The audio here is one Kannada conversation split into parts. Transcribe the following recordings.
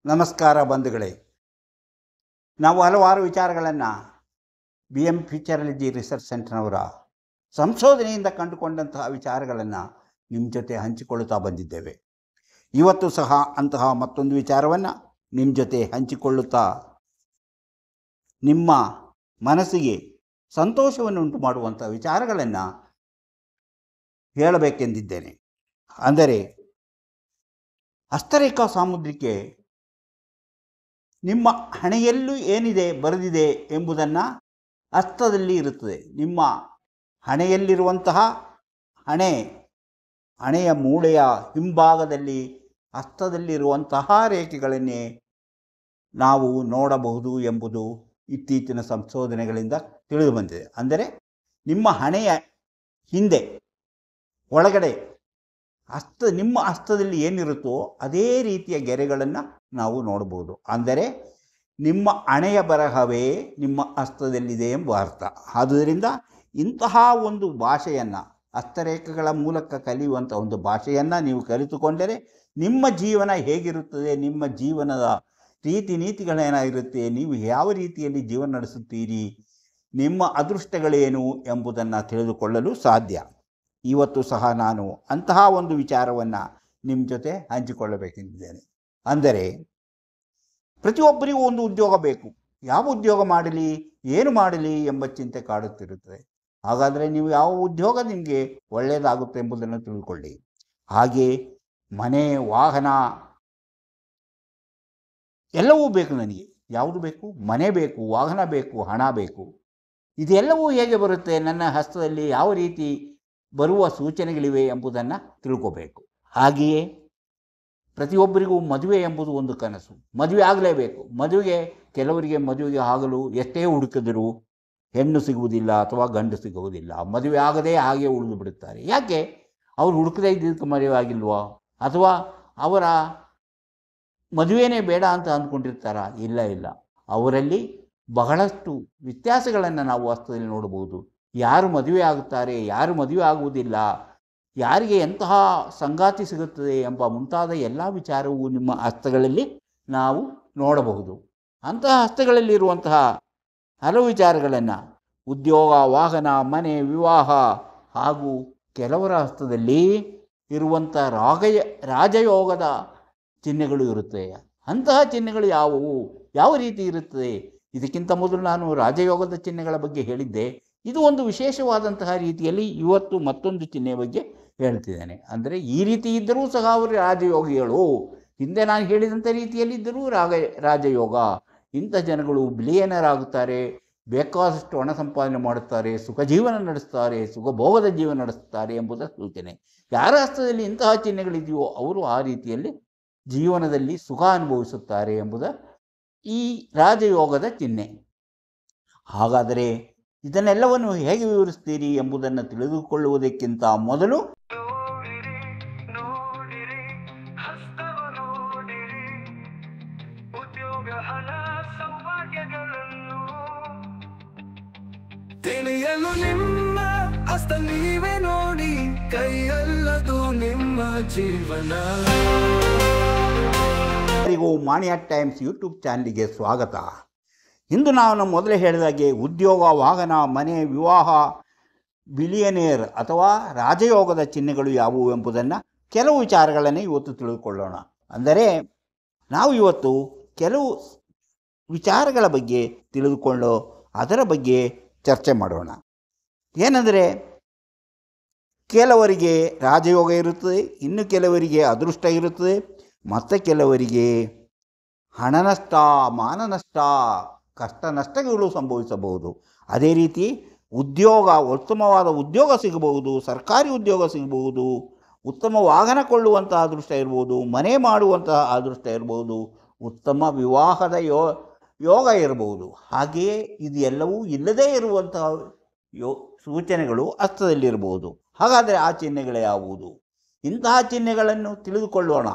ನಮಸ್ಕಾರ ಬಂಧುಗಳೇ. ನಾವು ಹಲವಾರು ವಿಚಾರಗಳನ್ನು BM ಫ್ಯೂಚರಾಲಜಿ ರಿಸರ್ಚ್ ಸೆಂಟರ್ನವರ ಸಂಶೋಧನೆಯಿಂದ ಕಂಡುಕೊಂಡಂತಹ ವಿಚಾರಗಳನ್ನು ನಿಮ್ಮ ಜೊತೆ ಹಂಚಿಕೊಳ್ಳುತ್ತಾ ಬಂದಿದ್ದೇವೆ. ಇವತ್ತು ಸಹ ಅಂತಹ ಮತ್ತೊಂದು ವಿಚಾರವನ್ನು ನಿಮ್ಮ ಜೊತೆ ಹಂಚಿಕೊಳ್ಳುತ್ತಾ ನಿಮ್ಮ ಮನಸ್ಸಿಗೆ ಸಂತೋಷವನ್ನು ಉಂಟು ಮಾಡುವಂಥ ವಿಚಾರಗಳನ್ನು ಹೇಳಬೇಕೆಂದಿದ್ದೇನೆ. ಅಂದರೆ ಹಸ್ತರೇಖಾ ಸಾಮುದ್ರಿಕೆ ನಿಮ್ಮ ಹಣೆಯಲ್ಲೂ ಏನಿದೆ ಬರೆದಿದೆ ಎಂಬುದನ್ನು ಹಸ್ತದಲ್ಲಿ ಇರುತ್ತದೆ. ನಿಮ್ಮ ಹಣೆಯಲ್ಲಿರುವಂತಹ ಹಣೆಯ ಮೂಳೆಯ ಹಿಂಭಾಗದಲ್ಲಿ ಹಸ್ತದಲ್ಲಿರುವಂತಹ ರೇಖೆಗಳನ್ನೇ ನಾವು ನೋಡಬಹುದು ಎಂಬುದು ಇತ್ತೀಚಿನ ಸಂಶೋಧನೆಗಳಿಂದ ತಿಳಿದು ಬಂದಿದೆ. ಅಂದರೆ ನಿಮ್ಮ ಹಣೆಯ ಹಿಂದೆ ಒಳಗಡೆ ನಿಮ್ಮ ಹಸ್ತದಲ್ಲಿ ಏನಿರುತ್ತೋ ಅದೇ ರೀತಿಯ ಗೆರೆಗಳನ್ನು ನಾವು ನೋಡಬಹುದು. ಅಂದರೆ ನಿಮ್ಮ ಹಣೆಯ ಬರಹವೇ ನಿಮ್ಮ ಹಸ್ತದಲ್ಲಿದೆ ಎಂಬ ಅರ್ಥ. ಆದುದರಿಂದ ಇಂತಹ ಒಂದು ಭಾಷೆಯನ್ನು, ಹಸ್ತರೇಖೆಗಳ ಮೂಲಕ ಕಲಿಯುವಂಥ ಒಂದು ಭಾಷೆಯನ್ನು ನೀವು ಕಲಿತುಕೊಂಡರೆ ನಿಮ್ಮ ಜೀವನ ಹೇಗಿರುತ್ತದೆ, ನಿಮ್ಮ ಜೀವನದ ರೀತಿ ನೀತಿಗಳೇನಾಗಿರುತ್ತೆ, ನೀವು ಯಾವ ರೀತಿಯಲ್ಲಿ ಜೀವನ ನಡೆಸುತ್ತೀರಿ, ನಿಮ್ಮ ಅದೃಷ್ಟಗಳೇನು ಎಂಬುದನ್ನು ತಿಳಿದುಕೊಳ್ಳಲು ಸಾಧ್ಯ. ಇವತ್ತು ಸಹ ನಾನು ಅಂತಹ ಒಂದು ವಿಚಾರವನ್ನು ನಿಮ್ಮ ಜೊತೆ ಹಂಚಿಕೊಳ್ಳಬೇಕೆಂದಿದ್ದೇನೆ. ಅಂದರೆ ಪ್ರತಿಯೊಬ್ಬರಿಗೂ ಒಂದು ಉದ್ಯೋಗ ಬೇಕು. ಯಾವ ಉದ್ಯೋಗ ಮಾಡಲಿ, ಏನು ಮಾಡಲಿ ಎಂಬ ಚಿಂತೆ ಕಾಡುತ್ತಿರುತ್ತದೆ. ಹಾಗಾದರೆ ನೀವು ಯಾವ ಉದ್ಯೋಗ ನಿಮಗೆ ಒಳ್ಳೆಯದಾಗುತ್ತೆ ಎಂಬುದನ್ನು ತಿಳ್ಕೊಳ್ಳಿ. ಹಾಗೆ ಮನೆ, ವಾಹನ ಎಲ್ಲವೂ ಬೇಕು ನನಗೆ. ಯಾವುದು ಬೇಕು? ಮನೆ ಬೇಕು, ವಾಹನ ಬೇಕು, ಹಣ ಬೇಕು. ಇದೆಲ್ಲವೂ ಹೇಗೆ ಬರುತ್ತೆ? ನನ್ನ ಹಸ್ತದಲ್ಲಿ ಯಾವ ರೀತಿ ಬರುವ ಸೂಚನೆಗಳಿವೆ ಎಂಬುದನ್ನು ತಿಳ್ಕೋಬೇಕು. ಹಾಗೆಯೇ ಪ್ರತಿಯೊಬ್ಬರಿಗೂ ಮದುವೆ ಎಂಬುದು ಒಂದು ಕನಸು. ಮದುವೆ ಆಗಲೇಬೇಕು. ಕೆಲವರಿಗೆ ಮದುವೆಗೆ ಆಗಲು ಎಷ್ಟೇ ಹುಡುಕಿದರೂ ಹೆಣ್ಣು ಸಿಗುವುದಿಲ್ಲ ಅಥವಾ ಗಂಡು ಸಿಗುವುದಿಲ್ಲ. ಮದುವೆ ಆಗದೇ ಹಾಗೆ ಉಳಿದು ಬಿಡುತ್ತಾರೆ. ಯಾಕೆ? ಅವರು ಹುಡುಕದೇ ಇದ್ದಕ್ಕೆ ಮದುವೆ ಆಗಿಲ್ವೋ, ಅಥವಾ ಅವರ ಮದುವೆನೇ ಬೇಡ ಅಂತ ಅಂದ್ಕೊಂಡಿರ್ತಾರ? ಇಲ್ಲ, ಅವರಲ್ಲಿ ಬಹಳಷ್ಟು ವ್ಯತ್ಯಾಸಗಳನ್ನು ನಾವು ಹಸ್ತದಲ್ಲಿ ನೋಡಬಹುದು. ಯಾರು ಮದುವೆ ಆಗುತ್ತಾರೆ, ಯಾರು ಮದುವೆ ಆಗುವುದಿಲ್ಲ, ಯಾರಿಗೆ ಎಂತಹ ಸಂಗಾತಿ ಸಿಗುತ್ತದೆ ಎಂಬ ಮುಂತಾದ ಎಲ್ಲ ವಿಚಾರವೂ ನಿಮ್ಮ ಹಸ್ತಗಳಲ್ಲಿ ನಾವು ನೋಡಬಹುದು. ಅಂತಹ ಹಸ್ತಗಳಲ್ಲಿರುವಂತಹ ಹಲವು ವಿಚಾರಗಳನ್ನು ಉದ್ಯೋಗ, ವಾಹನ, ಮನೆ, ವಿವಾಹ ಹಾಗೂ ಕೆಲವರ ಹಸ್ತದಲ್ಲಿ ಇರುವಂಥ ರಾಜಯೋಗದ ಚಿಹ್ನೆಗಳು ಇರುತ್ತವೆ. ಅಂತಹ ಚಿಹ್ನೆಗಳು ಯಾವುವು, ಯಾವ ರೀತಿ ಇರುತ್ತದೆ? ಇದಕ್ಕಿಂತ ಮೊದಲು ನಾನು ರಾಜಯೋಗದ ಚಿಹ್ನೆಗಳ ಬಗ್ಗೆ ಹೇಳಿದ್ದೆ. ಇದು ಒಂದು ವಿಶೇಷವಾದಂತಹ ರೀತಿಯಲ್ಲಿ ಇವತ್ತು ಮತ್ತೊಂದು ಚಿಹ್ನೆಯ ಬಗ್ಗೆ ಹೇಳ್ತಿದ್ದೇನೆ. ಅಂದರೆ ಈ ರೀತಿ ಇದ್ದರೂ ಸಹ ಅವರು ರಾಜಯೋಗಿಗಳು. ಹಿಂದೆ ನಾನು ಹೇಳಿದಂಥ ರೀತಿಯಲ್ಲಿ ಇದ್ದರೂ ರಾಜಯೋಗ. ಇಂಥ ಜನಗಳು ಬಿಲಿಯನರ್ ಆಗುತ್ತಾರೆ, ಬೇಕಾದಷ್ಟು ಹಣ ಸಂಪಾದನೆ ಮಾಡುತ್ತಾರೆ, ಸುಖ ಜೀವನ ನಡೆಸ್ತಾರೆ, ಸುಖಭೋಗದ ಜೀವನ ನಡೆಸುತ್ತಾರೆ ಎಂಬುದರ ಸೂಚನೆ. ಯಾರ ಹಸ್ತದಲ್ಲಿ ಇಂತಹ ಚಿಹ್ನೆಗಳಿದೆಯೋ ಅವರು ಆ ರೀತಿಯಲ್ಲಿ ಜೀವನದಲ್ಲಿ ಸುಖ ಅನುಭವಿಸುತ್ತಾರೆ ಎಂಬುದ ಈ ರಾಜಯೋಗದ ಚಿಹ್ನೆ. ಹಾಗಾದರೆ ಇದನ್ನೆಲ್ಲವನ್ನು ಹೇಗೆ ವಿವರಿಸ್ತೀರಿ ಎಂಬುದನ್ನು ತಿಳಿದುಕೊಳ್ಳುವುದಕ್ಕಿಂತ ಮೊದಲು ತಿಳಿಯಲು ನಿಮ್ಮ ಹಸ್ತ ನೀವೇ ನೋಡಿ, ಕೈಯಲ್ಲದು ನಿಮ್ಮ ಜೀವನ. ಮಾಣಿಯಾ ಟೈಮ್ಸ್ ಯೂಟ್ಯೂಬ್ ಚಾನಲ್ಗೆ ಸ್ವಾಗತ. ಇಂದು ನಾನು ಮೊದಲೇ ಹೇಳಿದಾಗೆ ಉದ್ಯೋಗ, ವಾಹನ, ಮನೆ, ವಿವಾಹ, ಬಿಲಿಯನೇರ್ ಅಥವಾ ರಾಜಯೋಗದ ಚಿಹ್ನೆಗಳು ಯಾವುವು ಎಂಬುದನ್ನು ಕೆಲವು ವಿಚಾರಗಳನ್ನು ಇವತ್ತು ತಿಳಿದುಕೊಳ್ಳೋಣ. ಅಂದರೆ ನಾವು ಇವತ್ತು ಕೆಲವು ವಿಚಾರಗಳ ಬಗ್ಗೆ ತಿಳಿದುಕೊಂಡು ಅದರ ಬಗ್ಗೆ ಚರ್ಚೆ ಮಾಡೋಣ. ಏನೆಂದರೆ ಕೆಲವರಿಗೆ ರಾಜಯೋಗ ಇರುತ್ತದೆ, ಇನ್ನು ಕೆಲವರಿಗೆ ಅದೃಷ್ಟ ಇರುತ್ತದೆ, ಮತ್ತು ಕೆಲವರಿಗೆ ಹಣ ನಷ್ಟ, ಮಾನ ನಷ್ಟ, ಕಷ್ಟ ನಷ್ಟಗಳು ಸಂಭವಿಸಬಹುದು. ಅದೇ ರೀತಿ ಉತ್ತಮವಾದ ಉದ್ಯೋಗ ಸಿಗಬಹುದು, ಸರ್ಕಾರಿ ಉದ್ಯೋಗ ಸಿಗಬಹುದು, ಉತ್ತಮ ವಾಹನ ಕೊಳ್ಳುವಂತಹ ಅದೃಷ್ಟ ಇರ್ಬೋದು, ಮನೆ ಮಾಡುವಂತಹ ಅದೃಷ್ಟ ಇರ್ಬೋದು, ಉತ್ತಮ ವಿವಾಹದ ಯೋಗ ಇರಬಹುದು. ಹಾಗೆಯೇ ಇದು ಎಲ್ಲವೂ ಇಲ್ಲದೇ ಇರುವಂತಹ ಸೂಚನೆಗಳು ಹಸ್ತದಲ್ಲಿರಬಹುದು. ಹಾಗಾದರೆ ಆ ಚಿಹ್ನೆಗಳು ಯಾವುದು? ಇಂತಹ ಚಿಹ್ನೆಗಳನ್ನು ತಿಳಿದುಕೊಳ್ಳೋಣ.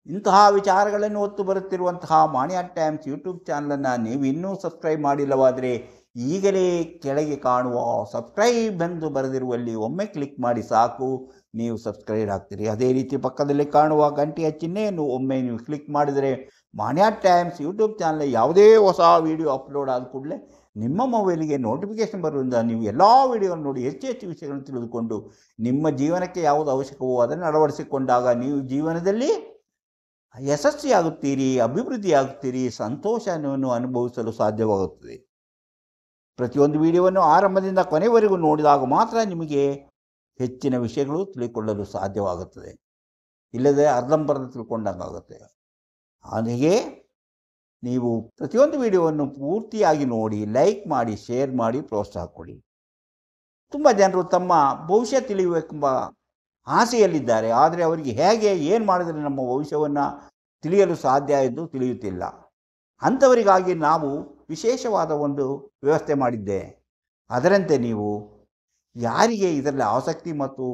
ಇಂತಹ ವಿಚಾರಗಳನ್ನು ಹೊತ್ತು ಬರುತ್ತಿರುವಂತಹ ಮಾಣಿಯಾ ಟೈಮ್ಸ್ ಯೂಟ್ಯೂಬ್ ಚಾನಲನ್ನು ನೀವು ಇನ್ನೂ ಸಬ್ಸ್ಕ್ರೈಬ್ ಮಾಡಿಲ್ಲವಾದರೆ ಈಗಲೇ ಕೆಳಗೆ ಕಾಣುವ ಸಬ್ಸ್ಕ್ರೈಬ್ ಎಂದು ಬರೆದಿರುವಲ್ಲಿ ಒಮ್ಮೆ ಕ್ಲಿಕ್ ಮಾಡಿ ಸಾಕು, ನೀವು ಸಬ್ಸ್ಕ್ರೈಬ್ ಆಗ್ತೀರಿ. ಅದೇ ರೀತಿ ಪಕ್ಕದಲ್ಲಿ ಕಾಣುವ ಗಂಟೆಯ ಚಿಹ್ನೆಯನ್ನು ಒಮ್ಮೆ ನೀವು ಕ್ಲಿಕ್ ಮಾಡಿದರೆ ಮಾನ್ಯ ಟೈಮ್ಸ್ ಯೂಟ್ಯೂಬ್ ಚಾನಲ್ ಯಾವುದೇ ಹೊಸ ವಿಡಿಯೋ ಅಪ್ಲೋಡ್ ಆದ ಕೂಡಲೇ ನಿಮ್ಮ ಮೊಬೈಲಿಗೆ ನೋಟಿಫಿಕೇಷನ್ ಬರುವುದರಿಂದ ನೀವು ಎಲ್ಲ ವಿಡಿಯೋವನ್ನು ನೋಡಿ ಹೆಚ್ಚು ಹೆಚ್ಚು ವಿಷಯಗಳನ್ನು ತಿಳಿದುಕೊಂಡು ನಿಮ್ಮ ಜೀವನಕ್ಕೆ ಯಾವುದು ಅವಶ್ಯಕವೋ ಅದನ್ನು ಅಳವಡಿಸಿಕೊಂಡಾಗ ನೀವು ಜೀವನದಲ್ಲಿ ಯಶಸ್ವಿಯಾಗುತ್ತೀರಿ, ಅಭಿವೃದ್ಧಿಯಾಗುತ್ತೀರಿ, ಸಂತೋಷವನ್ನು ಅನುಭವಿಸಲು ಸಾಧ್ಯವಾಗುತ್ತದೆ. ಪ್ರತಿಯೊಂದು ವಿಡಿಯೋವನ್ನು ಆರಂಭದಿಂದ ಕೊನೆವರೆಗೂ ನೋಡಿದಾಗ ಮಾತ್ರ ನಿಮಗೆ ಹೆಚ್ಚಿನ ವಿಷಯಗಳು ತಿಳಿದುಕೊಳ್ಳಲು ಸಾಧ್ಯವಾಗುತ್ತದೆ. ಇಲ್ಲದೆ ಅರ್ಧಂಬರ್ಧ ತಿಳ್ಕೊಂಡಂಗಾಗುತ್ತೆ. ಹಾಗೆಯೇ ನೀವು ಪ್ರತಿಯೊಂದು ವಿಡಿಯೋವನ್ನು ಪೂರ್ತಿಯಾಗಿ ನೋಡಿ, ಲೈಕ್ ಮಾಡಿ, ಶೇರ್ ಮಾಡಿ, ಪ್ರೋತ್ಸಾಹ ಕೊಡಿ. ತುಂಬ ಜನರು ತಮ್ಮ ಭವಿಷ್ಯ ತಿಳಿಯಬೇಕೆಂಬ ಆಸೆಯಲ್ಲಿದ್ದಾರೆ. ಆದರೆ ಅವರಿಗೆ ಹೇಗೆ ಏನು ಮಾಡಿದರೆ ನಮ್ಮ ಭವಿಷ್ಯವನ್ನು ತಿಳಿಯಲು ಸಾಧ್ಯ ಎಂದು ತಿಳಿಯುತ್ತಿಲ್ಲ. ಅಂಥವರಿಗಾಗಿ ನಾವು ವಿಶೇಷವಾದ ಒಂದು ವ್ಯವಸ್ಥೆ ಮಾಡಿದ್ದೆ. ಅದರಂತೆ ನೀವು ಯಾರಿಗೆ ಇದರಲ್ಲಿ ಆಸಕ್ತಿ ಮತ್ತು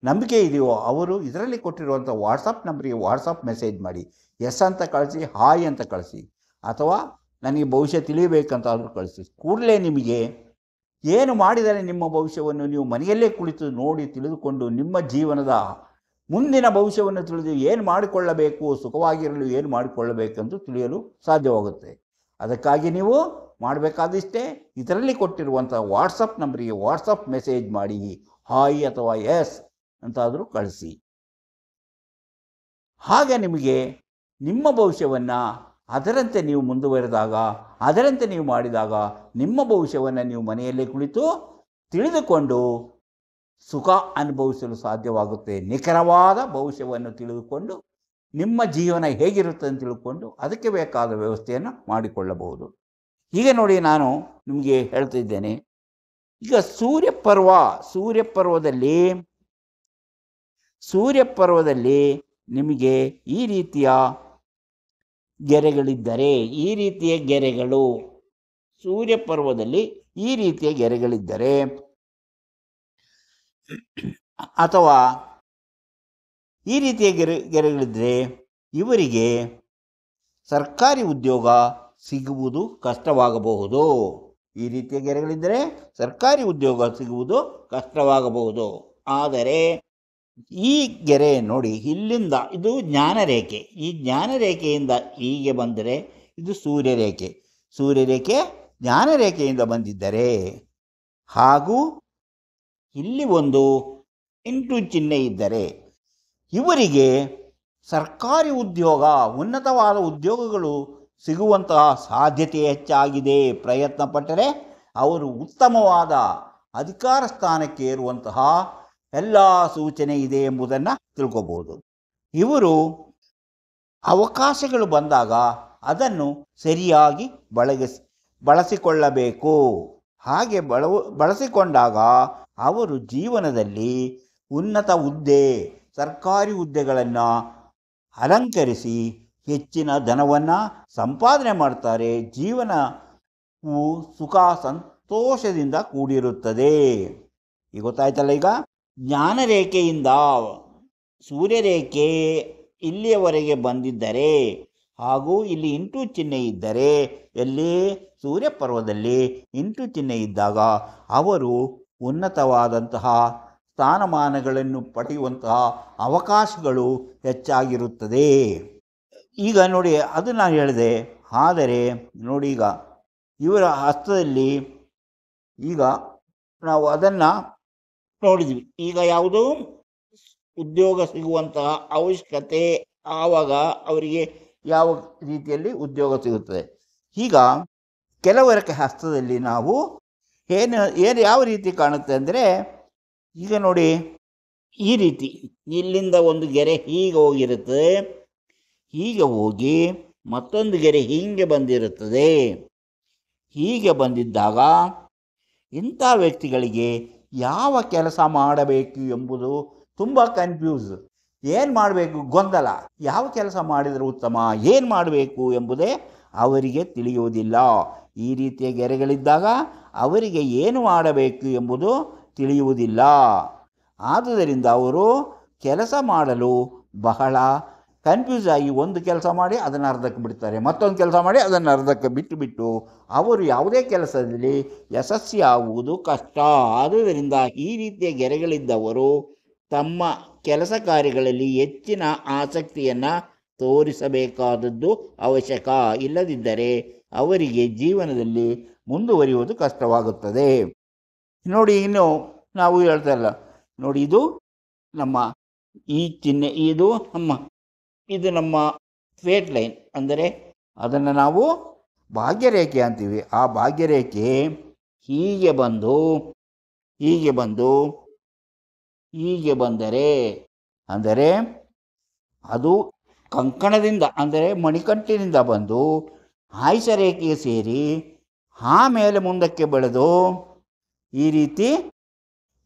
ನಂಬಿಕೆ ಇದೆಯೋ ಅವರು ಇದರಲ್ಲಿ ಕೊಟ್ಟಿರುವಂಥ ವಾಟ್ಸಪ್ ನಂಬರಿಗೆ ವಾಟ್ಸಪ್ ಮೆಸೇಜ್ ಮಾಡಿ. ಎಸ್ ಅಂತ ಕಳಿಸಿ, ಹಾಯ್ ಅಂತ ಕಳಿಸಿ, ಅಥವಾ ನನಗೆ ಭವಿಷ್ಯ ತಿಳಿಯಬೇಕಂತಾದರೂ ಕಳಿಸಿ. ಕೂಡಲೇ ನಿಮಗೆ ಏನು ಮಾಡಿದರೆ ನಿಮ್ಮ ಭವಿಷ್ಯವನ್ನು ನೀವು ಮನೆಯಲ್ಲೇ ಕುಳಿತು ನೋಡಿ ತಿಳಿದುಕೊಂಡು ನಿಮ್ಮ ಜೀವನದ ಮುಂದಿನ ಭವಿಷ್ಯವನ್ನು ತಿಳಿದು ಏನು ಮಾಡಿಕೊಳ್ಳಬೇಕು, ಸುಖವಾಗಿರಲು ಏನು ಮಾಡಿಕೊಳ್ಳಬೇಕೆಂದು ತಿಳಿಯಲು ಸಾಧ್ಯವಾಗುತ್ತೆ. ಅದಕ್ಕಾಗಿ ನೀವು ಮಾಡಬೇಕಾದಿಷ್ಟೇ, ಇದರಲ್ಲಿ ಕೊಟ್ಟಿರುವಂಥ ವಾಟ್ಸಪ್ ನಂಬರಿಗೆ ವಾಟ್ಸಪ್ ಮೆಸೇಜ್ ಮಾಡಿ, ಹಾಯ್ ಅಥವಾ ಎಸ್ ಅಂತಾದರೂ ಕಳಿಸಿ. ಹಾಗೆ ನಿಮಗೆ ನಿಮ್ಮ ಭವಿಷ್ಯವನ್ನು ಅದರಂತೆ ನೀವು ಮುಂದುವರೆದಾಗ, ಅದರಂತೆ ನೀವು ಮಾಡಿದಾಗ ನಿಮ್ಮ ಭವಿಷ್ಯವನ್ನು ನೀವು ಮನೆಯಲ್ಲೇ ಕುಳಿತು ತಿಳಿದುಕೊಂಡು ಸುಖ ಅನುಭವಿಸಲು ಸಾಧ್ಯವಾಗುತ್ತೆ. ನಿಖರವಾದ ಭವಿಷ್ಯವನ್ನು ತಿಳಿದುಕೊಂಡು ನಿಮ್ಮ ಜೀವನ ಹೇಗಿರುತ್ತೆ ಅಂತ ತಿಳ್ಕೊಂಡು ಅದಕ್ಕೆ ಬೇಕಾದ ವ್ಯವಸ್ಥೆಯನ್ನು ಮಾಡಿಕೊಳ್ಳಬಹುದು. ಈಗ ನೋಡಿ, ನಾನು ನಿಮಗೆ ಹೇಳ್ತಿದ್ದೇನೆ. ಈಗ ಸೂರ್ಯಪರ್ವದಲ್ಲಿ ನಿಮಗೆ ಈ ರೀತಿಯ ಗೆರೆಗಳಿದ್ದರೆ, ಈ ರೀತಿಯ ಗೆರೆಗಳು ಸೂರ್ಯಪರ್ವದಲ್ಲಿ ಈ ರೀತಿಯ ಗೆರೆಗಳಿದ್ದರೆ, ಅಥವಾ ಈ ರೀತಿಯ ಗೆರೆಗಳಿದ್ದರೆ ಇವರಿಗೆ ಸರ್ಕಾರಿ ಉದ್ಯೋಗ ಸಿಗುವುದು ಕಷ್ಟವಾಗಬಹುದು. ಈ ರೀತಿಯ ಗೆರೆಗಳಿದ್ದರೆ ಸರ್ಕಾರಿ ಉದ್ಯೋಗ ಸಿಗುವುದು ಕಷ್ಟವಾಗಬಹುದು. ಆದರೆ ಈ ಗೆರೆ ನೋಡಿ, ಇಲ್ಲಿಂದ ಇದು ಜ್ಞಾನರೇಖೆ. ಈ ಜ್ಞಾನರೇಖೆಯಿಂದ ಹೀಗೆ ಬಂದರೆ ಇದು ಸೂರ್ಯರೇಖೆ. ಸೂರ್ಯರೇಖೆ ಜ್ಞಾನರೇಖೆಯಿಂದ ಬಂದಿದ್ದರೆ, ಹಾಗೂ ಇಲ್ಲಿ ಒಂದು ಇಂಟು ಚಿಹ್ನೆ ಇದ್ದರೆ ಇವರಿಗೆ ಸರ್ಕಾರಿ ಉದ್ಯೋಗ, ಉನ್ನತವಾದ ಉದ್ಯೋಗಗಳು ಸಿಗುವಂತಹ ಸಾಧ್ಯತೆ ಹೆಚ್ಚಾಗಿದೆ. ಪ್ರಯತ್ನ ಪಟ್ಟರೆ ಅವರು ಉತ್ತಮವಾದ ಅಧಿಕಾರ ಸ್ಥಾನಕ್ಕೆ ಏರುವಂತಹ ಎಲ್ಲ ಸೂಚನೆ ಇದೆ ಎಂಬುದನ್ನು ತಿಳ್ಕೋಬಹುದು. ಇವರು ಅವಕಾಶಗಳು ಬಂದಾಗ ಅದನ್ನು ಸರಿಯಾಗಿ ಬಳಸಿಕೊಳ್ಳಬೇಕು. ಹಾಗೆ ಬಳಸಿಕೊಂಡಾಗ ಅವರು ಜೀವನದಲ್ಲಿ ಉನ್ನತ ಹುದ್ದೆ, ಸರ್ಕಾರಿ ಹುದ್ದೆಗಳನ್ನು ಅಲಂಕರಿಸಿ ಹೆಚ್ಚಿನ ಧನವನ್ನು ಸಂಪಾದನೆ ಮಾಡ್ತಾರೆ. ಜೀವನವು ಸುಖ ಸಂತೋಷದಿಂದ ಕೂಡಿರುತ್ತದೆ. ಈಗ ಗೊತ್ತಾಯ್ತಲ್ಲ. ಈಗ ಜ್ಞಾನರೇಖೆಯಿಂದ ಸೂರ್ಯರೇಖೆ ಇಲ್ಲಿಯವರೆಗೆ ಬಂದಿದ್ದರೆ, ಹಾಗೂ ಇಲ್ಲಿ ಇಂಟು ಚಿಹ್ನೆ ಇದ್ದರೆ, ಎಲ್ಲಿ ಸೂರ್ಯಪರ್ವದಲ್ಲಿ ಇಂಟು ಚಿಹ್ನೆ ಇದ್ದಾಗ ಅವರು ಉನ್ನತವಾದಂತಹ ಸ್ಥಾನಮಾನಗಳನ್ನು ಪಡೆಯುವಂತಹ ಅವಕಾಶಗಳು ಹೆಚ್ಚಾಗಿರುತ್ತದೆ. ಈಗ ನೋಡಿ, ಅದು ನಾನು ಹೇಳಿದೆ. ಆದರೆ ನೋಡಿ, ಈಗ ಇವರ ಹಸ್ತದಲ್ಲಿ ಈಗ ನಾವು ಅದನ್ನು ನೋಡಿದ್ವಿ. ಈಗ ಯಾವುದು ಉದ್ಯೋಗ ಸಿಗುವಂತಹ ಅವಶ್ಯಕತೆ, ಆವಾಗ ಅವರಿಗೆ ಯಾವ ರೀತಿಯಲ್ಲಿ ಉದ್ಯೋಗ ಸಿಗುತ್ತದೆ. ಈಗ ಕೆಲವರ ಹಸ್ತದಲ್ಲಿ ನಾವು ಏನು ಯಾವ ರೀತಿ ಕಾಣುತ್ತೆ ಅಂದರೆ, ಈಗ ನೋಡಿ, ಈ ರೀತಿ ಇಲ್ಲಿಂದ ಒಂದು ಗೆರೆ ಹೀಗೆ ಹೋಗಿರುತ್ತದೆ, ಹೀಗೆ ಹೋಗಿ ಮತ್ತೊಂದು ಗೆರೆ ಹೀಗೆ ಬಂದಿರುತ್ತದೆ. ಹೀಗೆ ಬಂದಿದ್ದಾಗ ಇಂಥ ವ್ಯಕ್ತಿಗಳಿಗೆ ಯಾವ ಕೆಲಸ ಮಾಡಬೇಕು ಎಂಬುದು ತುಂಬ ಕನ್ಫ್ಯೂಸ್. ಏನು ಮಾಡಬೇಕು ಗೊಂದಲ. ಯಾವ ಕೆಲಸ ಮಾಡಿದರೆ ಉತ್ತಮ, ಏನು ಮಾಡಬೇಕು ಎಂಬುದೇ ಅವರಿಗೆ ತಿಳಿಯುವುದಿಲ್ಲ. ಈ ರೀತಿಯ ಗೆರೆಗಳಿದ್ದಾಗ ಅವರಿಗೆ ಏನು ಮಾಡಬೇಕು ಎಂಬುದು ತಿಳಿಯುವುದಿಲ್ಲ. ಆದುದರಿಂದ ಅವರು ಕೆಲಸ ಮಾಡಲು ಬಹಳ ಕನ್ಫ್ಯೂಸ್ ಆಗಿ ಒಂದು ಕೆಲಸ ಮಾಡಿ ಅದನ್ನು ಅರ್ಧಕ್ಕೆ ಬಿಡ್ತಾರೆ, ಮತ್ತೊಂದು ಕೆಲಸ ಮಾಡಿ ಅದನ್ನು ಅರ್ಧಕ್ಕೆ ಬಿಟ್ಟು ಅವರು ಯಾವುದೇ ಕೆಲಸದಲ್ಲಿ ಯಶಸ್ವಿಯಾಗುವುದು ಕಷ್ಟ. ಆದುದರಿಂದ ಈ ರೀತಿಯ ಗೆರೆಗಳಿದ್ದವರು ತಮ್ಮ ಕೆಲಸ ಕಾರ್ಯಗಳಲ್ಲಿ ಹೆಚ್ಚಿನ ಆಸಕ್ತಿಯನ್ನು ತೋರಿಸಬೇಕಾದದ್ದು ಅವಶ್ಯಕ. ಇಲ್ಲದಿದ್ದರೆ ಅವರಿಗೆ ಜೀವನದಲ್ಲಿ ಮುಂದುವರಿಯುವುದು ಕಷ್ಟವಾಗುತ್ತದೆ. ನೋಡಿ, ಇನ್ನು ನಾವು ಹೇಳ್ತಾ ಇಲ್ಲ ನೋಡಿ, ಇದು ನಮ್ಮ ಈ ಚಿಹ್ನೆ, ಇದು ನಮ್ಮ ಫೇಟ್ ಲೈನ್, ಅಂದರೆ ಅದನ್ನು ನಾವು ಭಾಗ್ಯರೇಖೆ ಅಂತೀವಿ. ಆ ಭಾಗ್ಯರೇಖೆ ಹೀಗೆ ಬಂದರೆ ಅಂದರೆ ಅದು ಕಂಕಣದಿಂದ ಅಂದರೆ ಮಣಿಕಂಠಿನಿಂದ ಬಂದು ಆಯುಷ ರೇಖೆಗೆ ಸೇರಿ ಆಮೇಲೆ ಮುಂದಕ್ಕೆ ಬೆಳೆದು ಈ ರೀತಿ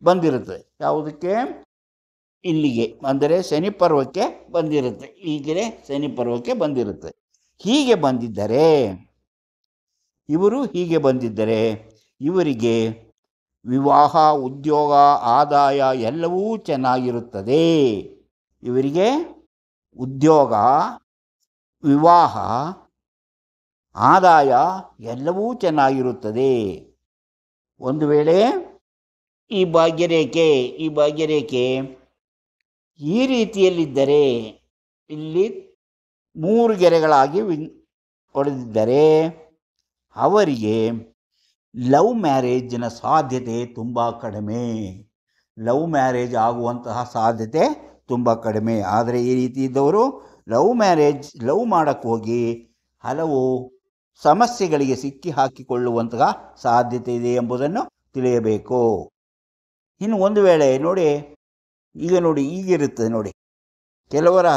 ಬಂದಿರುತ್ತೆ. ಯಾವುದಕ್ಕೆ? ಇಲ್ಲಿಗೆ, ಅಂದರೆ ಶನಿ ಪರ್ವಕ್ಕೆ ಬಂದಿರುತ್ತೆ. ಹೀಗೆ ಶನಿ ಪರ್ವಕ್ಕೆ ಬಂದಿರುತ್ತೆ. ಇವರು ಹೀಗೆ ಬಂದಿದ್ದರೆ ಇವರಿಗೆ ವಿವಾಹ, ಉದ್ಯೋಗ, ಆದಾಯ ಎಲ್ಲವೂ ಚೆನ್ನಾಗಿರುತ್ತದೆ. ಇವರಿಗೆ ಉದ್ಯೋಗ, ವಿವಾಹ, ಆದಾಯ ಎಲ್ಲವೂ ಚೆನ್ನಾಗಿರುತ್ತದೆ. ಒಂದು ವೇಳೆ ಈ ಭಾಗ್ಯರೇಖೆ ಈ ರೀತಿಯಲ್ಲಿದ್ದರೆ, ಇಲ್ಲಿ 3 ಗೆರೆಗಳಾಗಿ ಹೊಡೆದಿದ್ದರೆ ಅವರಿಗೆ ಲವ್ ಮ್ಯಾರೇಜಿನ ಸಾಧ್ಯತೆ ತುಂಬ ಕಡಿಮೆ. ಲವ್ ಮ್ಯಾರೇಜ್ ಆಗುವಂತಹ ಸಾಧ್ಯತೆ ತುಂಬ ಕಡಿಮೆ. ಆದರೆ ಈ ರೀತಿ ಇದ್ದವರು ಲವ್ ಮಾಡೋಕ್ಕೆ ಹೋಗಿ ಹಲವು ಸಮಸ್ಯೆಗಳಿಗೆ ಸಿಕ್ಕಿ ಹಾಕಿಕೊಳ್ಳುವಂತಹ ಸಾಧ್ಯತೆ ಇದೆ ಎಂಬುದನ್ನು ತಿಳಿಯಬೇಕು. ಇನ್ನು ಒಂದು ವೇಳೆ ನೋಡಿ, ಈಗಿರುತ್ತೆ ನೋಡಿ, ಕೆಲವರ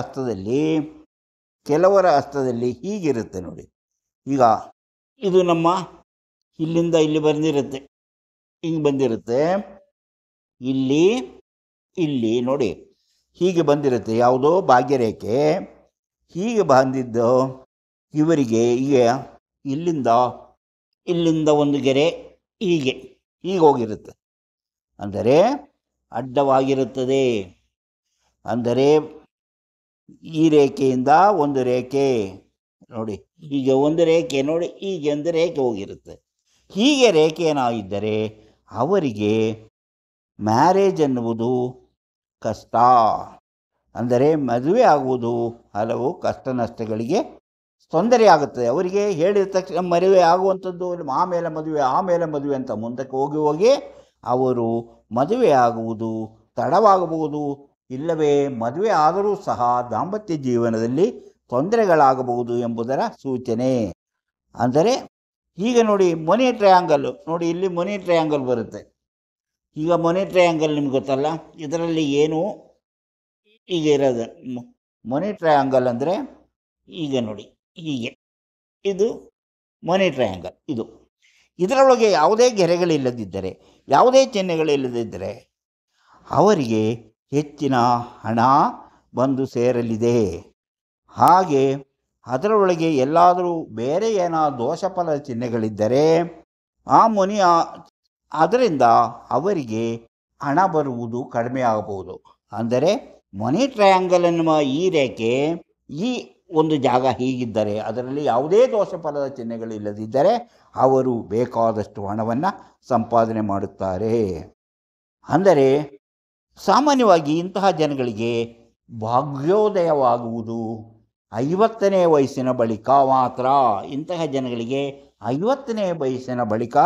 ಹಸ್ತದಲ್ಲಿ ಹೀಗಿರುತ್ತೆ ನೋಡಿ. ಈಗ ಇದು ನಮ್ಮ ಇಲ್ಲಿಂದ ಇಲ್ಲಿ ಬಂದಿರುತ್ತೆ, ಹಿಂಗೆ ಬಂದಿರುತ್ತೆ. ಇಲ್ಲಿ ನೋಡಿ ಹೀಗೆ ಬಂದಿರುತ್ತೆ, ಯಾವುದೋ ಭಾಗ್ಯರೇಖೆ ಹೀಗೆ ಬಂದಿದ್ದು ಇವರಿಗೆ ಈಗ ಇಲ್ಲಿಂದ ಒಂದು ಗೆರೆ ಹೀಗೆ ಹೋಗಿರುತ್ತೆ, ಅಂದರೆ ಅಡ್ಡವಾಗಿರುತ್ತದೆ. ಅಂದರೆ ಈ ರೇಖೆಯಿಂದ ಒಂದು ರೇಖೆ ನೋಡಿ, ಹೀಗೆ ಒಂದು ರೇಖೆ ನೋಡಿ, ಹೀಗೆ ಒಂದು ರೇಖೆ ಹೋಗಿರುತ್ತೆ. ಹೀಗೆ ರೇಖೆಯನ್ನಾಗಿದ್ದರೆ ಅವರಿಗೆ ಮ್ಯಾರೇಜ್ ಎನ್ನುವುದು ಕಷ್ಟ. ಅಂದರೆ ಮದುವೆ ಆಗುವುದು ಹಲವು ಕಷ್ಟ ನಷ್ಟಗಳಿಗೆ ತೊಂದರೆ ಆಗುತ್ತದೆ. ಅವರಿಗೆ ಹೇಳಿದ ತಕ್ಷಣ ಮದುವೆ ಆಗುವಂಥದ್ದು, ಆಮೇಲೆ ಮದುವೆ ಅಂತ ಮುಂದಕ್ಕೆ ಹೋಗಿ ಅವರು ಮದುವೆ ಆಗುವುದು ತಡವಾಗಬಹುದು. ಇಲ್ಲವೇ ಮದುವೆ ಆದರೂ ಸಹ ದಾಂಪತ್ಯ ಜೀವನದಲ್ಲಿ ತೊಂದರೆಗಳಾಗಬಹುದು ಎಂಬುದರ ಸೂಚನೆ. ಅಂದರೆ ಈಗ ನೋಡಿ, ಮನಿ ಟ್ರಯಾಂಗಲ್ ನೋಡಿ, ಇಲ್ಲಿ ಮನಿ ಟ್ರಯಾಂಗಲ್ ಬರುತ್ತೆ. ಈಗ ಮನಿ ಟ್ರಯಾಂಗಲ್ ನಿಮ್ಗೆ ಗೊತ್ತಲ್ಲ, ಇದರಲ್ಲಿ ಏನು ಹೀಗೆ ಇರೋದು ಮನಿ ಟ್ರಯಾಂಗಲ್ ಅಂದರೆ ಈಗ ನೋಡಿ ಹೀಗೆ, ಇದು ಮನಿ ಟ್ರಯಾಂಗಲ್. ಇದರೊಳಗೆ ಯಾವುದೇ ಗೆರೆಗಳಿಲ್ಲದಿದ್ದರೆ, ಯಾವುದೇ ಚಿಹ್ನೆಗಳಿಲ್ಲದಿದ್ದರೆ ಅವರಿಗೆ ಹೆಚ್ಚಿನ ಹಣ ಬಂದು ಸೇರಲಿದೆ. ಹಾಗೆ ಅದರೊಳಗೆ ಎಲ್ಲಾದರೂ ಬೇರೆ ದೋಷಫಲ ಚಿಹ್ನೆಗಳಿದ್ದರೆ ಅದರಿಂದ ಅವರಿಗೆ ಹಣ ಬರುವುದು ಕಡಿಮೆ ಆಗಬಹುದು. ಅಂದರೆ ಮನಿ ಟ್ರಯಾಂಗಲ್ ಎನ್ನುವ ಈ ರೇಖೆ ಈ ಒಂದು ಜಾಗ ಹೀಗಿದ್ದರೆ, ಅದರಲ್ಲಿ ಯಾವುದೇ ದೋಷಫಲದ ಚಿಹ್ನೆಗಳಿಲ್ಲದಿದ್ದರೆ ಅವರು ಬೇಕಾದಷ್ಟು ಹಣವನ್ನು ಸಂಪಾದನೆ ಮಾಡುತ್ತಾರೆ. ಅಂದರೆ ಸಾಮಾನ್ಯವಾಗಿ ಇಂತಹ ಜನಗಳಿಗೆ ಭಾಗ್ಯೋದಯವಾಗುವುದು 50ನೇ ವಯಸ್ಸಿನ ಬಳಿಕ ಮಾತ್ರ. ಇಂತಹ ಜನಗಳಿಗೆ 50ನೇ ವಯಸ್ಸಿನ ಬಳಿಕ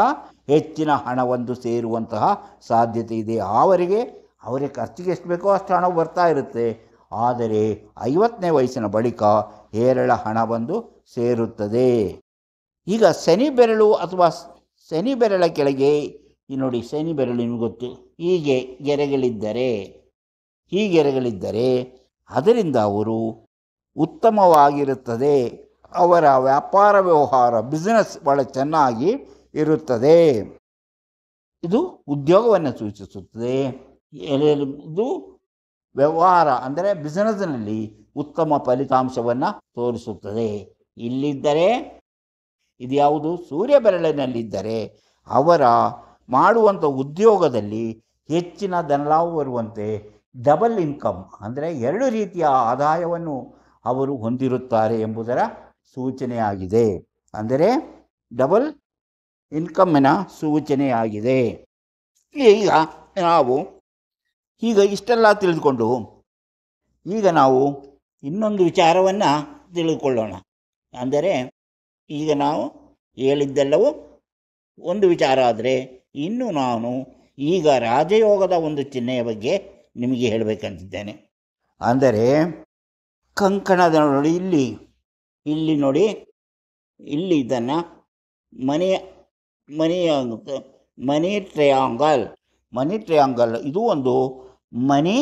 ಹೆಚ್ಚಿನ ಹಣವೊಂದು ಸೇರುವಂತಹ ಸಾಧ್ಯತೆ ಇದೆ. ಅವರಿಗೆ ಖರ್ಚಿಗೆ ಎಷ್ಟು ಬೇಕೋ ಅಷ್ಟು ಹಣ ಬರ್ತಾ ಇರುತ್ತೆ. ಆದರೆ 50ನೇ ವಯಸ್ಸಿನ ಬಳಿಕ ಹೇರಳ ಹಣ ಬಂದು ಸೇರುತ್ತದೆ. ಈಗ ಶನಿ ಬೆರಳು ಅಥವಾ ಶನಿ ಬೆರಳ ಕೆಳಗೆ ನೋಡಿ, ಶನಿ ಬೆರಳು ನಿಮಗೆ ಗೊತ್ತು, ಹೀಗೆ ಗೆರೆಗಳಿದ್ದರೆ ಅದರಿಂದ ಅವರು ಉತ್ತಮವಾಗಿರುತ್ತದೆ. ಅವರ ವ್ಯಾಪಾರ ವ್ಯವಹಾರ ಬಿಸ್ನೆಸ್ ಭಾಳ ಚೆನ್ನಾಗಿ ಇರುತ್ತದೆ. ಇದು ಉದ್ಯೋಗವನ್ನು ಸೂಚಿಸುತ್ತದೆ. ಇದು ವ್ಯವಹಾರ ಅಂದರೆ ಬಿಸ್ನೆಸ್ನಲ್ಲಿ ಉತ್ತಮ ಫಲಿತಾಂಶವನ್ನು ತೋರಿಸುತ್ತದೆ. ಇಲ್ಲಿದ್ದರೆ ಇದು ಯಾವುದು? ಸೂರ್ಯ ಬೆರಳಿನಲ್ಲಿದ್ದರೆ ಅವರ ಮಾಡುವಂಥ ಉದ್ಯೋಗದಲ್ಲಿ ಹೆಚ್ಚಿನ ಧನಲಾಭ ಬರುವಂತೆ ಡಬಲ್ ಇನ್ಕಮ್ ಅಂದರೆ 2 ರೀತಿಯ ಆದಾಯವನ್ನು ಅವರು ಹೊಂದಿರುತ್ತಾರೆ ಎಂಬುದರ ಸೂಚನೆಯಾಗಿದೆ. ಅಂದರೆ ಡಬಲ್ ಇನ್ಕಮ್ಮಿನ ಸೂಚನೆಯಾಗಿದೆ. ಈಗ ನಾವು ಇಷ್ಟೆಲ್ಲ ತಿಳಿದುಕೊಂಡು ಈಗ ನಾವು ಇನ್ನೊಂದು ವಿಚಾರವನ್ನು ತಿಳಿದುಕೊಳ್ಳೋಣ. ಅಂದರೆ ಈಗ ನಾವು ಹೇಳಿದ್ದೆಲ್ಲವೂ ಒಂದು ವಿಚಾರ ಆದರೆ ಇನ್ನು ನಾನು ಈಗ ರಾಜಯೋಗದ ಒಂದು ಚಿಹ್ನೆಯ ಬಗ್ಗೆ ನಿಮಗೆ ಹೇಳಬೇಕಂತಿದ್ದೇನೆ. ಅಂದರೆ ಕಂಕಣದ ನೋಡಿ, ಇಲ್ಲಿ ನೋಡಿ, ಇಲ್ಲಿ ಇದನ್ನು ಮನಿ ಟ್ರಯಾಂಗಲ್ ಇದು ಒಂದು ಮನಿ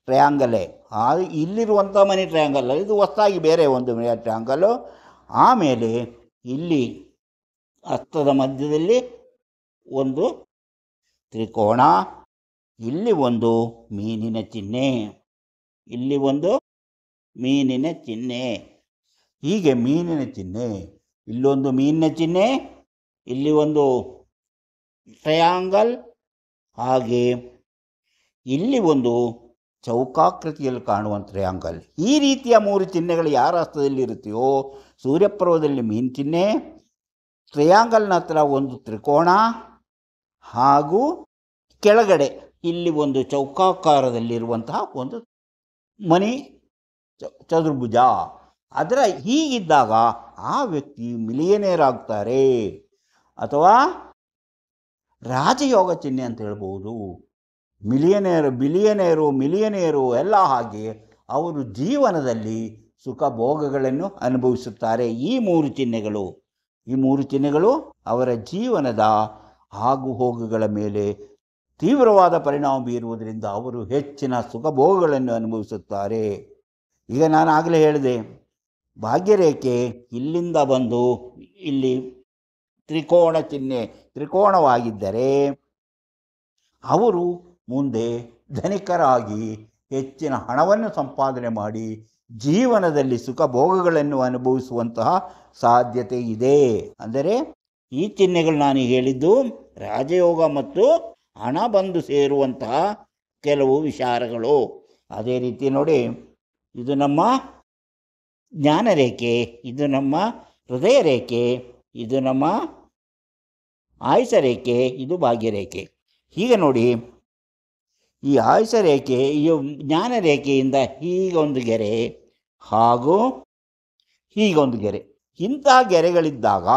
ಟ್ರಯಾಂಗಲೇ. ಇಲ್ಲಿರುವಂಥ ಮನಿ ಟ್ರಯಾಂಗಲ್, ಇದು ಹೊಸದಾಗಿ ಬೇರೆ ಒಂದು ಮನಿ ಟ್ರಯಾಂಗಲ್ಲು. ಆಮೇಲೆ ಇಲ್ಲಿ ಹಸ್ತದ ಮಧ್ಯದಲ್ಲಿ ಒಂದು ತ್ರಿಕೋಣ, ಇಲ್ಲಿ ಒಂದು ಮೀನಿನ ಚಿಹ್ನೆ, ಇಲ್ಲಿ ಒಂದು ಮೀನಿನ ಚಿಹ್ನೆ, ಹೀಗೆ ಮೀನಿನ ಚಿಹ್ನೆ, ಇಲ್ಲೊಂದು ಮೀನಿನ ಚಿಹ್ನೆ, ಇಲ್ಲಿ ಒಂದು ಟ್ರಯಾಂಗಲ್, ಹಾಗೆ ಇಲ್ಲಿ ಒಂದು ಚೌಕಾಕೃತಿಯಲ್ಲಿ ಕಾಣುವಂಥ ಟ್ರಯಾಂಗಲ್. ಈ ರೀತಿಯ 3 ಚಿಹ್ನೆಗಳು ಯಾರ ಹಸ್ತದಲ್ಲಿ ಇರುತ್ತೆಯೋ, ಸೂರ್ಯಪರ್ವದಲ್ಲಿ ಮೀನು ಚಿಹ್ನೆ, ಟ್ರಯಾಂಗಲ್ನ ಹತ್ರ ಒಂದು ತ್ರಿಕೋಣ, ಹಾಗೂ ಕೆಳಗಡೆ ಇಲ್ಲಿ ಒಂದು ಚೌಕಾಕಾರದಲ್ಲಿರುವಂತಹ ಒಂದು ಮನಿ ಚತುರ್ಭುಜ. ಅದರ ಹೀಗಿದ್ದಾಗ ಆ ವ್ಯಕ್ತಿ ಮಿಲಿಯನೇರ್ ಆಗ್ತಾರೆ, ಅಥವಾ ರಾಜಯೋಗ ಚಿಹ್ನೆ ಅಂತ ಹೇಳ್ಬೋದು. ಮಿಲಿಯನೇರು ಎಲ್ಲ ಹಾಗೆ ಅವರು ಜೀವನದಲ್ಲಿ ಸುಖ ಭೋಗಗಳನ್ನು ಅನುಭವಿಸುತ್ತಾರೆ. ಈ 3 ಚಿಹ್ನೆಗಳು ಅವರ ಜೀವನದ ಆಗು ಹೋಗುಗಳ ಮೇಲೆ ತೀವ್ರವಾದ ಪರಿಣಾಮ ಬೀರುವುದರಿಂದ ಅವರು ಹೆಚ್ಚಿನ ಸುಖ ಭೋಗಗಳನ್ನು ಅನುಭವಿಸುತ್ತಾರೆ. ಈಗ ನಾನು ಆಗಲೇ ಹೇಳಿದೆ, ಭಾಗ್ಯರೇಖೆ ಇಲ್ಲಿಂದ ಬಂದು ಇಲ್ಲಿ ತ್ರಿಕೋಣವಾಗಿದ್ದರೆ ಅವರು ಮುಂದೆ ಧನಿಕರಾಗಿ ಹೆಚ್ಚಿನ ಹಣವನ್ನು ಸಂಪಾದನೆ ಮಾಡಿ ಜೀವನದಲ್ಲಿ ಸುಖ ಭೋಗಗಳನ್ನು ಅನುಭವಿಸುವಂತಹ ಸಾಧ್ಯತೆ ಇದೆ. ಅಂದರೆ ಈ ಚಿಹ್ನೆಗಳು ನಾನು ಹೇಳಿದ್ದು ರಾಜಯೋಗ ಮತ್ತು ಹಣ ಬಂದು ಸೇರುವಂತಹ ಕೆಲವು ವಿಚಾರಗಳು. ಅದೇ ರೀತಿ ನೋಡಿ, ಇದು ನಮ್ಮ ಜ್ಞಾನರೇಖೆ, ಇದು ನಮ್ಮ ಹೃದಯ ರೇಖೆ, ಇದು ನಮ್ಮ ಆಯುಷ ರೇಖೆ, ಇದು ಭಾಗ್ಯರೇಖೆ. ಹೀಗೆ ನೋಡಿ, ಈ ಆಯುಷ ರೇಖೆ, ಈ ಜ್ಞಾನ ರೇಖೆಯಿಂದ ಹೀಗೊಂದು ಗೆರೆ ಹಾಗೂ ಹೀಗೊಂದು ಗೆರೆ, ಇಂತಹ ಗೆರೆಗಳಿದ್ದಾಗ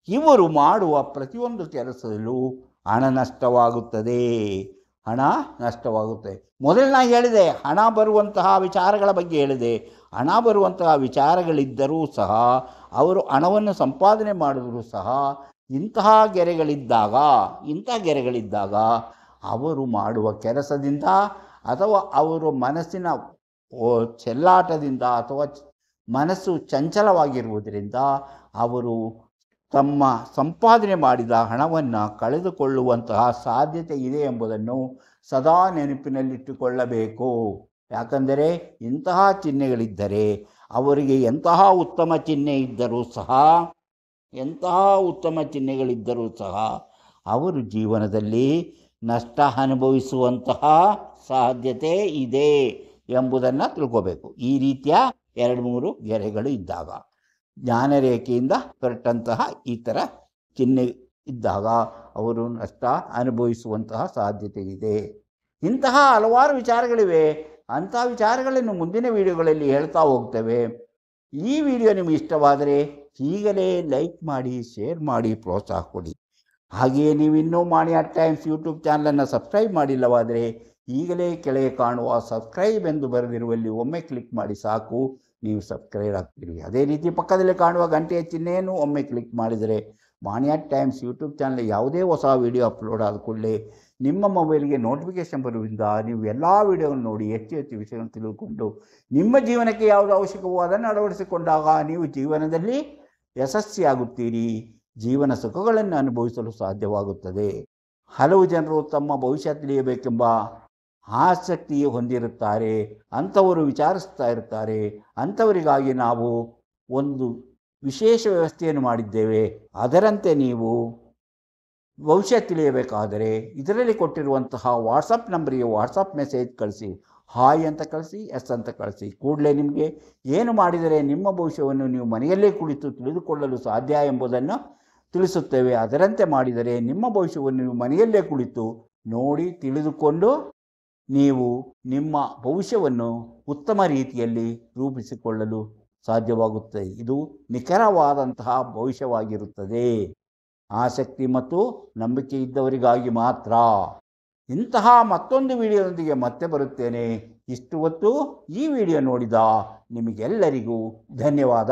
ಇವರು ಮಾಡುವ ಪ್ರತಿಯೊಂದು ಕೆಲಸದಲ್ಲೂ ಹಣ ನಷ್ಟವಾಗುತ್ತದೆ. ಮೊದಲು ನಾನು ಹೇಳಿದೆ, ಹಣ ಬರುವಂತಹ ವಿಚಾರಗಳ ಬಗ್ಗೆ ಹೇಳಿದೆ. ಹಣ ಬರುವಂತಹ ವಿಚಾರಗಳಿದ್ದರೂ ಸಹ ಅವರು ಹಣವನ್ನು ಸಂಪಾದನೆ ಮಾಡಿದರೂ ಸಹ ಇಂತಹ ಗೆರೆಗಳಿದ್ದಾಗ ಅವರು ಮಾಡುವ ಕೆಲಸದಿಂದ ಅಥವಾ ಅವರು ಮನಸ್ಸಿನ ಚೆಲ್ಲಾಟದಿಂದ ಅಥವಾ ಮನಸ್ಸು ಚಂಚಲವಾಗಿರುವುದರಿಂದ ಅವರು ತಮ್ಮ ಸಂಪಾದನೆ ಮಾಡಿದ ಹಣವನ್ನು ಕಳೆದುಕೊಳ್ಳುವಂತಹ ಸಾಧ್ಯತೆ ಇದೆ ಎಂಬುದನ್ನು ಸದಾ ನೆನಪಿನಲ್ಲಿಟ್ಟುಕೊಳ್ಳಬೇಕು. ಯಾಕಂದರೆ ಇಂತಹ ಚಿಹ್ನೆಗಳಿದ್ದರೆ ಅವರಿಗೆ ಎಂತಹ ಉತ್ತಮ ಚಿಹ್ನೆಗಳಿದ್ದರೂ ಸಹ ಅವರು ಜೀವನದಲ್ಲಿ ನಷ್ಟ ಅನುಭವಿಸುವಂತಹ ಸಾಧ್ಯತೆ ಇದೆ ಎಂಬುದನ್ನು ತಿಳ್ಕೋಬೇಕು. ಈ ರೀತಿಯ 2-3 ಗೆರೆಗಳು ಇದ್ದಾಗ, ಜ್ಞಾನರೇಖೆಯಿಂದ ಹೊರಟಂತಹ ಈ ಥರ ಚಿಹ್ನೆ ಇದ್ದಾಗ ಅವರು ನಷ್ಟ ಅನುಭವಿಸುವಂತಹ ಸಾಧ್ಯತೆ ಇದೆ. ಇಂತಹ ಹಲವಾರು ವಿಚಾರಗಳಿವೆ. ಅಂತಹ ವಿಚಾರಗಳನ್ನು ಮುಂದಿನ ವಿಡಿಯೋಗಳಲ್ಲಿ ಹೇಳ್ತಾ ಹೋಗ್ತೇವೆ. ಈ ವಿಡಿಯೋ ನಿಮಗೆ ಇಷ್ಟವಾದರೆ ಈಗಲೇ ಲೈಕ್ ಮಾಡಿ, ಶೇರ್ ಮಾಡಿ, ಪ್ರೋತ್ಸಾಹ ಕೊಡಿ. ಹಾಗೆಯೇ ನೀವು ಇನ್ನೂ ಮಾಣಿ ಅಟ್ ಟೈಮ್ಸ್ ಯೂಟ್ಯೂಬ್ ಚಾನಲನ್ನು ಸಬ್ಸ್ಕ್ರೈಬ್ ಮಾಡಿಲ್ಲವಾದರೆ ಈಗಲೇ ಕೆಳಗೆ ಕಾಣುವ ಸಬ್ಸ್ಕ್ರೈಬ್ ಎಂದು ಬರೆದಿರುವಲ್ಲಿ ಒಮ್ಮೆ ಕ್ಲಿಕ್ ಮಾಡಿ ಸಾಕು, ನೀವು ಸಬ್ಸ್ಕ್ರೈಬ್ ಆಗ್ತೀರಿ. ಅದೇ ರೀತಿ ಪಕ್ಕದಲ್ಲಿ ಕಾಣುವ ಗಂಟೆಯ ಚಿಹ್ನೆಯನ್ನು ಒಮ್ಮೆ ಕ್ಲಿಕ್ ಮಾಡಿದರೆ ಮಾಣಿ ಅಟ್ ಟೈಮ್ಸ್ ಯೂಟ್ಯೂಬ್ ಚಾನಲ್ ಯಾವುದೇ ಹೊಸ ವಿಡಿಯೋ ಅಪ್ಲೋಡ್ ಆದ ಕೂಡಲೇ ನಿಮ್ಮ ಮೊಬೈಲ್ಗೆ ನೋಟಿಫಿಕೇಷನ್ ಬರುವುದರಿಂದ ನೀವು ಎಲ್ಲ ವಿಡಿಯೋಗಳನ್ನು ನೋಡಿ ಹೆಚ್ಚು ವಿಷಯಗಳನ್ನು ತಿಳಿದುಕೊಂಡು ನಿಮ್ಮ ಜೀವನಕ್ಕೆ ಯಾವುದು ಅವಶ್ಯಕವೋ ಅದನ್ನು ಅಳವಡಿಸಿಕೊಂಡಾಗ ನೀವು ಜೀವನದಲ್ಲಿ ಯಶಸ್ವಿಯಾಗುತ್ತೀರಿ, ಜೀವನ ಸುಖಗಳನ್ನು ಅನುಭವಿಸಲು ಸಾಧ್ಯವಾಗುತ್ತದೆ. ಹಲವು ಜನರು ತಮ್ಮ ಭವಿಷ್ಯ ತಿಳಿಯಬೇಕೆಂಬ ಆಸಕ್ತಿ ಹೊಂದಿರುತ್ತಾರೆ, ಅಂಥವರು ವಿಚಾರಿಸ್ತಾ ಇರ್ತಾರೆ. ಅಂಥವರಿಗಾಗಿ ನಾವು ಒಂದು ವಿಶೇಷ ವ್ಯವಸ್ಥೆಯನ್ನು ಮಾಡಿದ್ದೇವೆ. ಅದರಂತೆ ನೀವು ಭವಿಷ್ಯ ತಿಳಿಯಬೇಕಾದರೆ ಇದರಲ್ಲಿ ಕೊಟ್ಟಿರುವಂತಹ ವಾಟ್ಸಪ್ ನಂಬರಿಗೆ ವಾಟ್ಸಪ್ ಮೆಸೇಜ್ ಕಳಿಸಿ, ಹಾಯ್ ಅಂತ ಕಳಿಸಿ, ಎಸ್ ಅಂತ ಕಳಿಸಿ. ಕೂಡಲೇ ನಿಮಗೆ ಏನು ಮಾಡಿದರೆ ನಿಮ್ಮ ಭವಿಷ್ಯವನ್ನು ನೀವು ಮನೆಯಲ್ಲೇ ಕುಳಿತು ತಿಳಿದುಕೊಳ್ಳಲು ಸಾಧ್ಯ ಎಂಬುದನ್ನು ತಿಳಿಸುತ್ತೇವೆ. ಅದರಂತೆ ಮಾಡಿದರೆ ನಿಮ್ಮ ಭವಿಷ್ಯವನ್ನು ನೀವು ಮನೆಯಲ್ಲೇ ಕುಳಿತು ನೋಡಿ ತಿಳಿದುಕೊಂಡು ನೀವು ನಿಮ್ಮ ಭವಿಷ್ಯವನ್ನು ಉತ್ತಮ ರೀತಿಯಲ್ಲಿ ರೂಪಿಸಿಕೊಳ್ಳಲು ಸಾಧ್ಯವಾಗುತ್ತದೆ. ಇದು ನಿಖರವಾದಂತಹ ಭವಿಷ್ಯವಾಗಿರುತ್ತದೆ. ಆಸಕ್ತಿ ಮತ್ತು ನಂಬಿಕೆ ಇದ್ದವರಿಗಾಗಿ ಮಾತ್ರ. ಇಂತಹ ಮತ್ತೊಂದು ವಿಡಿಯೋದೊಂದಿಗೆ ಮತ್ತೆ ಬರುತ್ತೇನೆ. ಇಷ್ಟು ಹೊತ್ತು ಈ ವಿಡಿಯೋ ನೋಡಿದ ನಿಮಗೆಲ್ಲರಿಗೂ ಧನ್ಯವಾದ.